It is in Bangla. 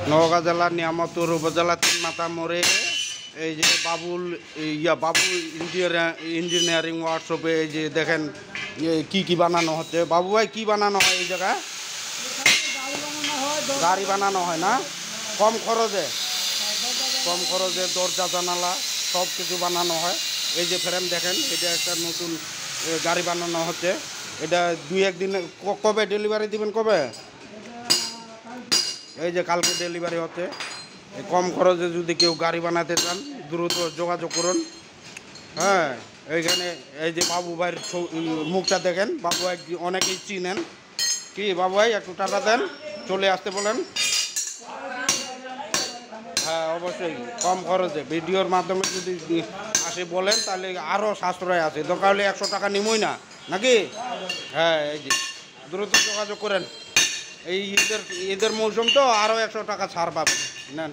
নওগাঁ জেলার নিয়ামতপুর উপজেলা তিনমাথা মোড়ে এই যে বাবুল বাবু ইঞ্জিনিয়ারিং ওয়ার্কশপে এই যে দেখেন কি কি বানানো হচ্ছে। বাবু ভাই কি বানানো হয় এই জায়গায়? গাড়ি বানানো হয় না? কম খরচে দরজা জানালা সব কিছু বানানো হয়। এই যে ফ্রেম দেখেন, এটা একটা নতুন গাড়ি বানানো হচ্ছে। এটা 2-1 দিনে কবে ডেলিভারি দিবেন কবে? এই যে কালকে ডেলিভারি হচ্ছে। কম খরচে যদি কেউ গাড়ি বানাতে চান দ্রুত যোগাযোগ করুন। হ্যাঁ, এইখানে এই যে বাবু ভাইয়ের মুখটা দেখেন। বাবু ভাই অনেকেই চিনেন। কি বাবু ভাই একটু টাকা দেন, চলে আসতে বলেন। হ্যাঁ অবশ্যই কম খরচে ভিডিওর মাধ্যমে যদি আসে বলেন তাহলে আরও সাশ্রয় আছে। দরকার হলে 100 টাকা নিমই না নাকি? হ্যাঁ, এই যে দ্রুত যোগাযোগ করেন। এই ঈদের মৌসুম তো আরও 100 টাকা ছাড় পাবেন। নেন।